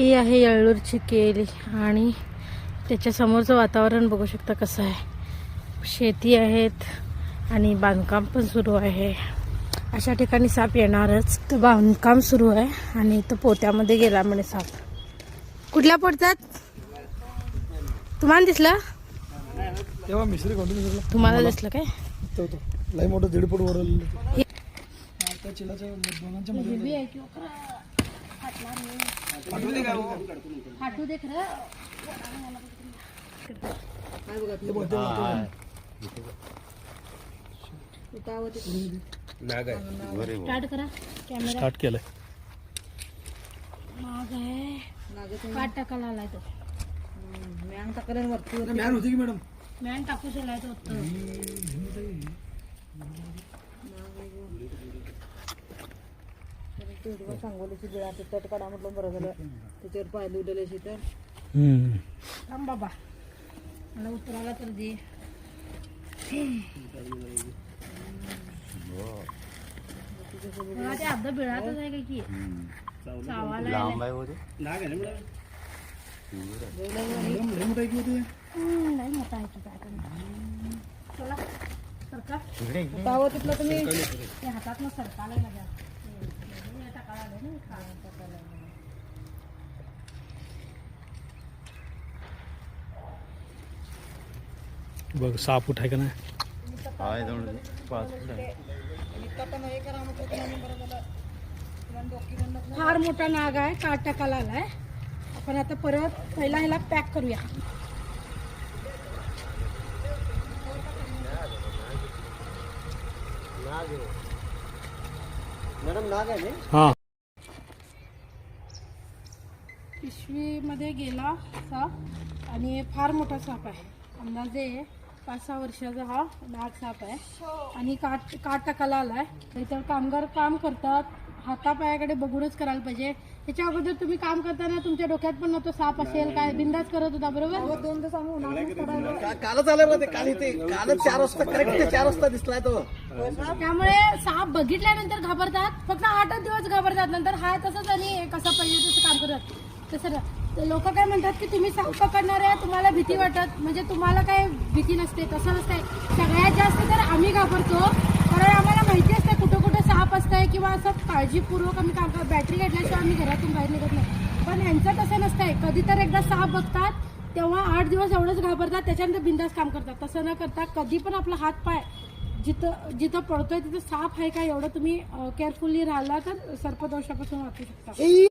ही आहे येळ्ळूरची केली आणि त्याच्या समोरचं वातावरण बघू शकता कसं आहे. शेती आहेत आणि बांधकाम पण सुरू आहे. अशा ठिकाणी साप येणारच. तर बांधकाम सुरू आहे आणि इथं पोत्यामध्ये गेला म्हणे साप. कुठल्या पोत्यात तुम्हाला दिसलं? तेव्हा मिश्री कंटिन्यू तुम्हाला दिसलं काय? लई मोठं 1.5 फूट वर हे त्या चिलाच्या दोनांच्या मध्ये हाटू दे खरं. स्टार्ट करा कॅमेरा. स्टार्ट केलंय. नाग आहे. काट टाकायला आलाय तो. मॅन टाकलं वरती मॅन होती की मॅडम? मॅन टाकू शकलाय तो. सांगोलीची बिळा ते तट काढा म्हटलं बरं झालं. त्याच्यावर पाय उडले अशी तर थांब बाबा मला उतरायला तर दे. ते अर्ध बिळातच आहे काय की चावायला नाही मोठा आहे की काय करणार. चला सरका पाव तिथलं तुम्ही ते हातात मग सरकाला माझ्या टाकायला आलं ना टाकायला. बघ साप उठाय का नाही? फार मोठा नाग आहे. काट टाकायला आलाय. आपण आता परत पहिला ह्याला पॅक करूया. हा पिशवीमध्ये गेला साप आणि फार मोठा साप आहे. अंदाजे 5-6 वर्षाचा हा नाग साप आहे आणि काट टाकायला आलाय. तर कामगार काम करतात. हातापायाकडे बघूनच करायला पाहिजे. त्याच्या अगोदर तुम्ही काम करताना तुमच्या डोक्यात पण नव्हतं साप असेल काय. बिंदाच करत होता बरोबर. 2 दिवस आम्ही उन्हाळ्यात पडायला कालच आलं ते कालच 4 वाजता करेक्ट 4 वाजता दिसलाय तो. त्यामुळे साप बघितल्यानंतर घाबरतात. फक्त 8 दिवस घाबरतात. नंतर हा तसंच आणि कसं पाहिजे तसं काम करतात. तसं लोक काय म्हणतात की तुम्ही साप पकडणार आहे तुम्हाला भीती वाटत म्हणजे तुम्हाला काय भीती नसते. तसं नसतंय. सगळ्यात जास्त तर आम्ही घाबरतो कारण आम्हाला माहिती असते कुठं कुठं साप असतंय किंवा असं काळजीपूर्वक आम्ही काम करतो. बॅटरी घेतल्याशिवाय आम्ही घरातून बाहेर निघत नाही. पण यांचं तसं नसतंय. कधी तर एकदा साप बघतात तेव्हा 8 दिवस एवढंच घाबरतात. त्याच्यानंतर बिंदास काम करतात. तसं न करता कधी पण आपला हात पाय जिथं पडतोय तिथं साप आहे का एवढं तुम्ही केअरफुली राहिला तर सर्पदोषापासून वाचू शकता.